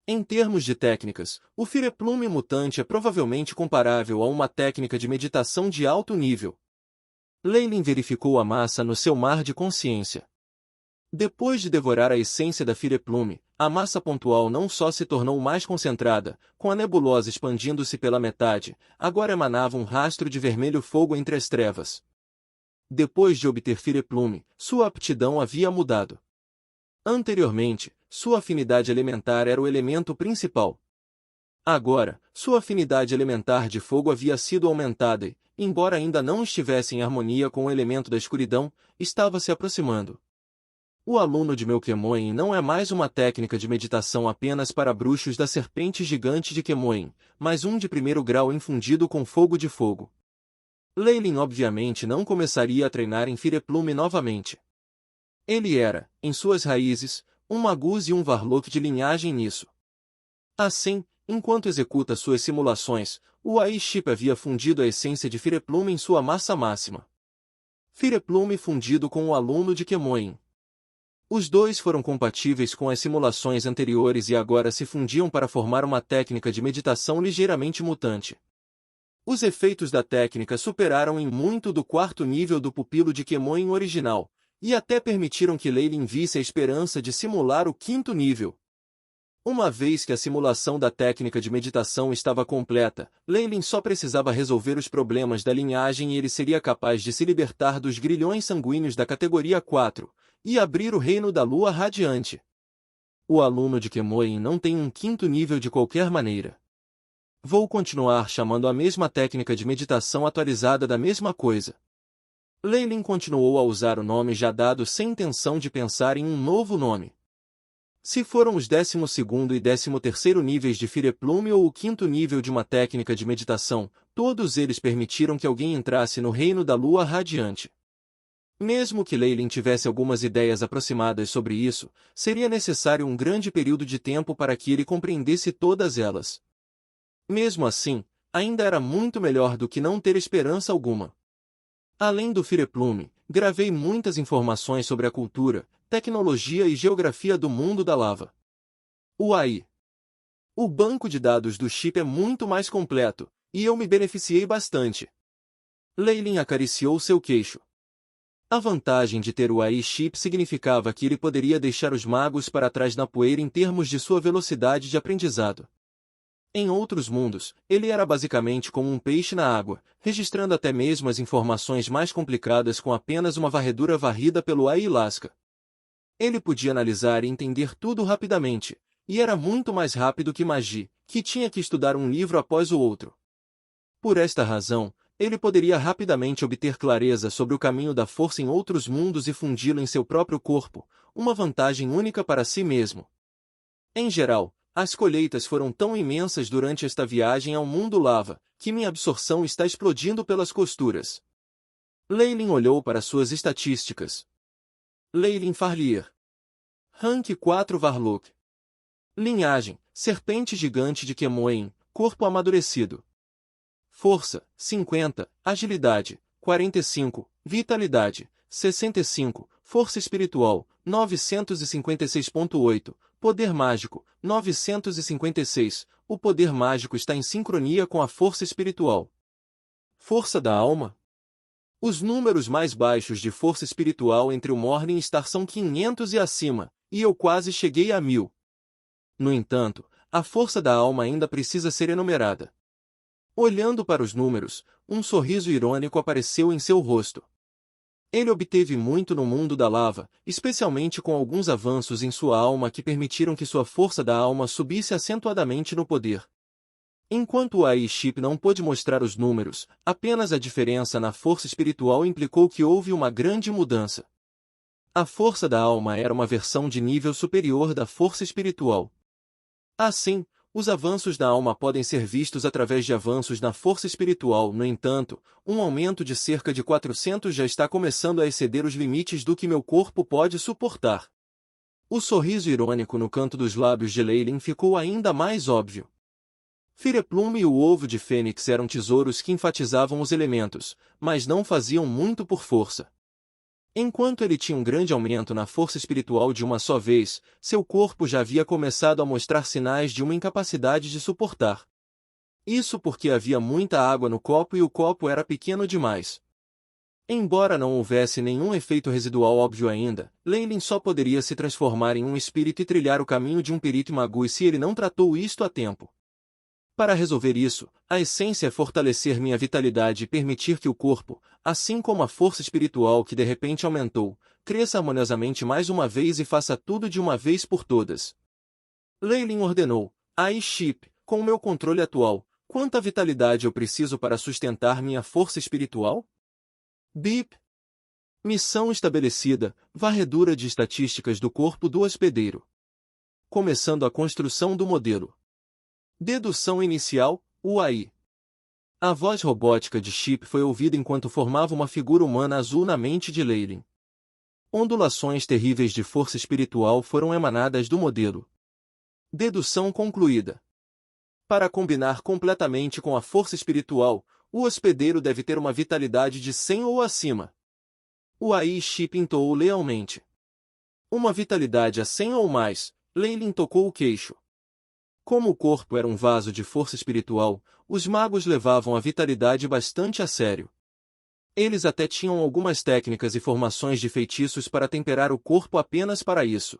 Em termos de técnicas, o Fireplume mutante é provavelmente comparável a uma técnica de meditação de alto nível. Leylin verificou a massa no seu mar de consciência. Depois de devorar a essência da Fireplume, a massa pontual não só se tornou mais concentrada, com a nebulosa expandindo-se pela metade, agora emanava um rastro de vermelho fogo entre as trevas. Depois de obter Fireplume, sua aptidão havia mudado. Anteriormente, sua afinidade elementar era o elemento principal. Agora, sua afinidade elementar de fogo havia sido aumentada e, embora ainda não estivesse em harmonia com o elemento da escuridão, estava se aproximando. O aluno de Melkemoen não é mais uma técnica de meditação apenas para bruxos da serpente gigante de Kemoen, mas um de primeiro grau infundido com fogo de fogo. Leylin obviamente não começaria a treinar em Fireplume novamente. Ele era, em suas raízes, um Magus e um Varlock de linhagem nisso. Assim, enquanto executa suas simulações, o AI Chip havia fundido a essência de Fireplume em sua massa máxima. Fireplume fundido com o aluno de Kemoen. Os dois foram compatíveis com as simulações anteriores e agora se fundiam para formar uma técnica de meditação ligeiramente mutante. Os efeitos da técnica superaram em muito do quarto nível do pupilo de Kemoen original, e até permitiram que Leylin visse a esperança de simular o quinto nível. Uma vez que a simulação da técnica de meditação estava completa, Leylin só precisava resolver os problemas da linhagem e ele seria capaz de se libertar dos grilhões sanguíneos da categoria 4, e abrir o reino da lua radiante. O aluno de Kemoen não tem um quinto nível de qualquer maneira. Vou continuar chamando a mesma técnica de meditação atualizada da mesma coisa. Leylin continuou a usar o nome já dado sem intenção de pensar em um novo nome. Se foram os 12º e 13º níveis de Fireplume ou o quinto nível de uma técnica de meditação, todos eles permitiram que alguém entrasse no reino da lua radiante. Mesmo que Leylin tivesse algumas ideias aproximadas sobre isso, seria necessário um grande período de tempo para que ele compreendesse todas elas. Mesmo assim, ainda era muito melhor do que não ter esperança alguma. Além do Fireplume, gravei muitas informações sobre a cultura, tecnologia e geografia do mundo da lava. O AI. O banco de dados do chip é muito mais completo, e eu me beneficiei bastante. Leylin acariciou seu queixo. A vantagem de ter o AI chip significava que ele poderia deixar os magos para trás na poeira em termos de sua velocidade de aprendizado. Em outros mundos, ele era basicamente como um peixe na água, registrando até mesmo as informações mais complicadas com apenas uma varredura varrida pelo AI Lasca. Ele podia analisar e entender tudo rapidamente, e era muito mais rápido que Magi, que tinha que estudar um livro após o outro. Por esta razão, ele poderia rapidamente obter clareza sobre o caminho da força em outros mundos e fundi-lo em seu próprio corpo, uma vantagem única para si mesmo. Em geral, as colheitas foram tão imensas durante esta viagem ao mundo lava, que minha absorção está explodindo pelas costuras. Leylin olhou para suas estatísticas. Leylin Farlier. Rank 4 Varlock. Linhagem, serpente gigante de Kemoen, corpo amadurecido. Força, 50, agilidade, 45, vitalidade, 65, força espiritual, 956.8, poder mágico, 956, o poder mágico está em sincronia com a força espiritual. Força da alma? Os números mais baixos de força espiritual entre o Morning Star são 500 e acima, e eu quase cheguei a 1000. No entanto, a força da alma ainda precisa ser enumerada. Olhando para os números, um sorriso irônico apareceu em seu rosto. Ele obteve muito no mundo da lava, especialmente com alguns avanços em sua alma que permitiram que sua força da alma subisse acentuadamente no poder. Enquanto o AI Chip não pôde mostrar os números, apenas a diferença na força espiritual implicou que houve uma grande mudança. A força da alma era uma versão de nível superior da força espiritual. Assim, os avanços da alma podem ser vistos através de avanços na força espiritual. No entanto, um aumento de cerca de 400 já está começando a exceder os limites do que meu corpo pode suportar. O sorriso irônico no canto dos lábios de Leylin ficou ainda mais óbvio. Fireplume e o ovo de fênix eram tesouros que enfatizavam os elementos, mas não faziam muito por força. Enquanto ele tinha um grande aumento na força espiritual de uma só vez, seu corpo já havia começado a mostrar sinais de uma incapacidade de suportar. Isso porque havia muita água no copo e o copo era pequeno demais. Embora não houvesse nenhum efeito residual óbvio ainda, Leilin só poderia se transformar em um espírito e trilhar o caminho de um perito magu se ele não tratou isto a tempo. Para resolver isso, a essência é fortalecer minha vitalidade e permitir que o corpo, assim como a força espiritual que de repente aumentou, cresça harmoniosamente mais uma vez e faça tudo de uma vez por todas. Leilin ordenou: Aí Chip, com o meu controle atual, quanta vitalidade eu preciso para sustentar minha força espiritual? Bip. Missão estabelecida: varredura de estatísticas do corpo do hospedeiro. Começando a construção do modelo. Dedução inicial, UAI. A voz robótica de Chip foi ouvida enquanto formava uma figura humana azul na mente de Leilin. Ondulações terríveis de força espiritual foram emanadas do modelo. Dedução concluída. Para combinar completamente com a força espiritual, o hospedeiro deve ter uma vitalidade de 100 ou acima. UAI Chip entoou lealmente. Uma vitalidade a 100 ou mais, Leilin tocou o queixo. Como o corpo era um vaso de força espiritual, os magos levavam a vitalidade bastante a sério. Eles até tinham algumas técnicas e formações de feitiços para temperar o corpo apenas para isso.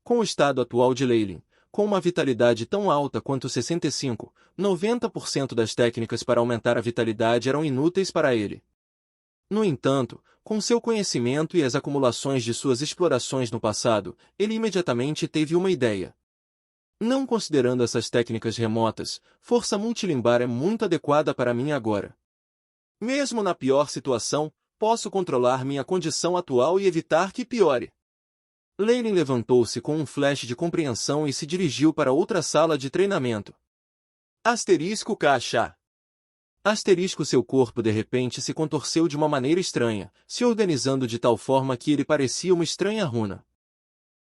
Com o estado atual de Leilin, com uma vitalidade tão alta quanto 65, 90% das técnicas para aumentar a vitalidade eram inúteis para ele. No entanto, com seu conhecimento e as acumulações de suas explorações no passado, ele imediatamente teve uma ideia. Não considerando essas técnicas remotas, força multilimbar é muito adequada para mim agora. Mesmo na pior situação, posso controlar minha condição atual e evitar que piore. Leilin levantou-se com um flash de compreensão e se dirigiu para outra sala de treinamento. Asterisco caixa. Asterisco seu corpo de repente se contorceu de uma maneira estranha, se organizando de tal forma que ele parecia uma estranha runa.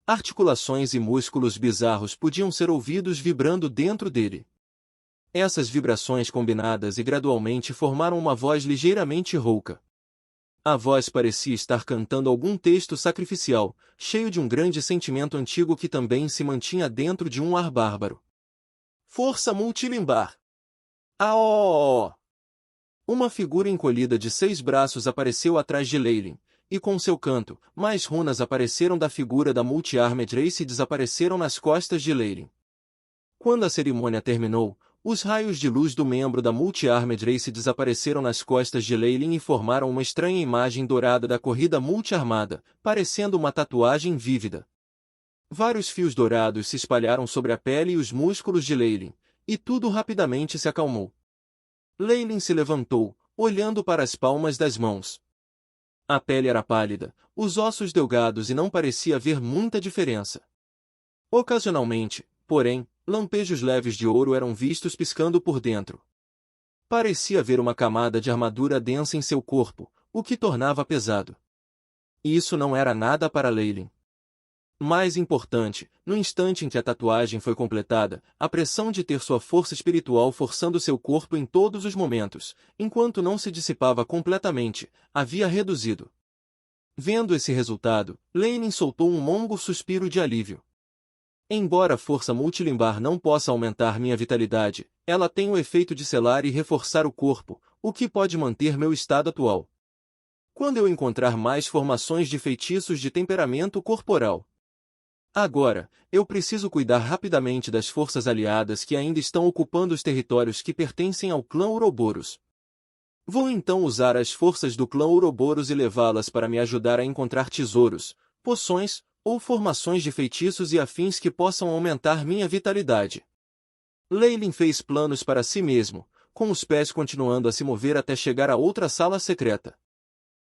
Articulações e músculos bizarros podiam ser ouvidos vibrando dentro dele. Essas vibrações combinadas e gradualmente formaram uma voz ligeiramente rouca. A voz parecia estar cantando algum texto sacrificial, cheio de um grande sentimento antigo que também se mantinha dentro de um ar bárbaro. Força multilimbar. Aó! Uma figura encolhida de 6 braços apareceu atrás de Leilin, e com seu canto, mais runas apareceram da figura da Multi-Armed Race e desapareceram nas costas de Leilin. Quando a cerimônia terminou, os raios de luz do membro da Multi-Armed Race desapareceram nas costas de Leilin e formaram uma estranha imagem dourada da corrida multi-armada, parecendo uma tatuagem vívida. Vários fios dourados se espalharam sobre a pele e os músculos de Leilin, e tudo rapidamente se acalmou. Leilin se levantou, olhando para as palmas das mãos. A pele era pálida, os ossos delgados e não parecia haver muita diferença. Ocasionalmente, porém, lampejos leves de ouro eram vistos piscando por dentro. Parecia haver uma camada de armadura densa em seu corpo, o que tornava pesado. Isso não era nada para Leilin. Mais importante, no instante em que a tatuagem foi completada, a pressão de ter sua força espiritual forçando seu corpo em todos os momentos, enquanto não se dissipava completamente, havia reduzido. Vendo esse resultado, Leilin soltou um longo suspiro de alívio. Embora a força multilimbar não possa aumentar minha vitalidade, ela tem o efeito de selar e reforçar o corpo, o que pode manter meu estado atual. Quando eu encontrar mais formações de feitiços de temperamento corporal. Agora, eu preciso cuidar rapidamente das forças aliadas que ainda estão ocupando os territórios que pertencem ao clã Ouroboros. Vou então usar as forças do clã Ouroboros e levá-las para me ajudar a encontrar tesouros, poções, ou formações de feitiços e afins que possam aumentar minha vitalidade. Leilin fez planos para si mesmo, com os pés continuando a se mover até chegar a outra sala secreta.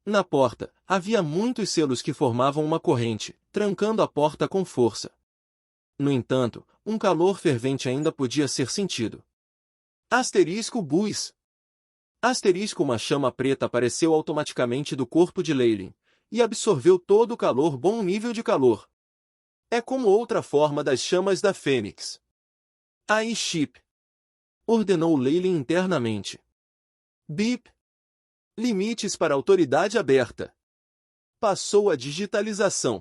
Na porta, havia muitos selos que formavam uma corrente, trancando a porta com força. No entanto, um calor fervente ainda podia ser sentido. Asterisco Bus. Asterisco uma chama preta apareceu automaticamente do corpo de Leilin, e absorveu todo o calor bom nível de calor. É como outra forma das chamas da Fênix. Aí Chip. Ordenou Leilin internamente. Bip. Limites para autoridade aberta. Passou a digitalização.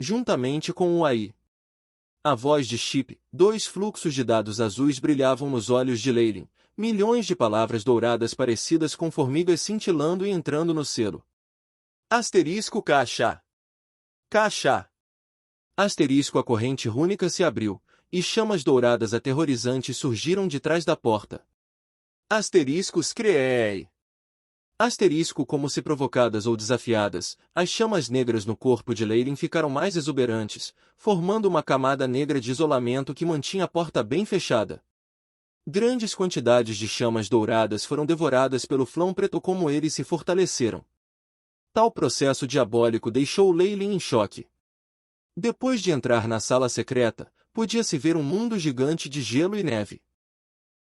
Juntamente com o AI. A voz de Chip, 2 fluxos de dados azuis brilhavam nos olhos de Leyline, milhões de palavras douradas parecidas com formigas cintilando e entrando no selo. Asterisco caixa. Caixa. Asterisco a corrente rúnica se abriu, e chamas douradas aterrorizantes surgiram de trás da porta. Asteriscos creei. Asterisco como se provocadas ou desafiadas, as chamas negras no corpo de Leyline ficaram mais exuberantes, formando uma camada negra de isolamento que mantinha a porta bem fechada. Grandes quantidades de chamas douradas foram devoradas pelo flão preto como eles se fortaleceram. Tal processo diabólico deixou Leyline em choque. Depois de entrar na sala secreta, podia-se ver um mundo gigante de gelo e neve.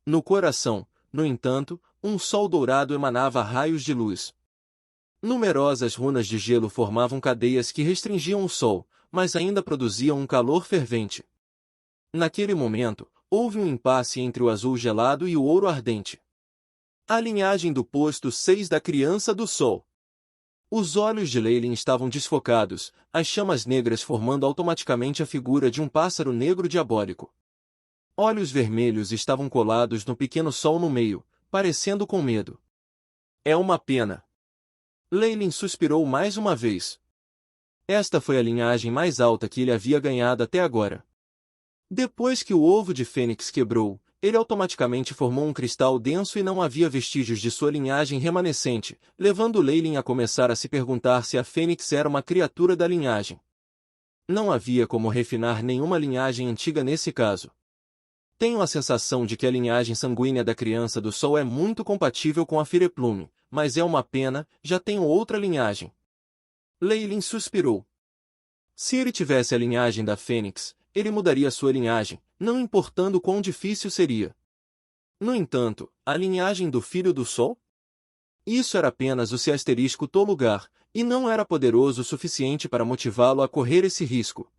No coração, no entanto, um sol dourado emanava raios de luz. Numerosas runas de gelo formavam cadeias que restringiam o sol, mas ainda produziam um calor fervente. Naquele momento, houve um impasse entre o azul gelado e o ouro ardente. A linhagem do posto 6 da Criança do Sol. Os olhos de Leyline estavam desfocados, as chamas negras formando automaticamente a figura de um pássaro negro diabólico. Olhos vermelhos estavam colados no pequeno sol no meio, parecendo com medo. É uma pena. Leyline suspirou mais uma vez. Esta foi a linhagem mais alta que ele havia ganhado até agora. Depois que o ovo de Fênix quebrou, ele automaticamente formou um cristal denso e não havia vestígios de sua linhagem remanescente, levando Leyline a começar a se perguntar se a Fênix era uma criatura da linhagem. Não havia como refinar nenhuma linhagem antiga nesse caso. Tenho a sensação de que a linhagem sanguínea da Criança do Sol é muito compatível com a Fireplume, mas é uma pena, já tenho outra linhagem. Leyline suspirou. Se ele tivesse a linhagem da Fênix, ele mudaria sua linhagem, não importando quão difícil seria. No entanto, a linhagem do Filho do Sol? Isso era apenas o seu asterisco lugar, e não era poderoso o suficiente para motivá-lo a correr esse risco.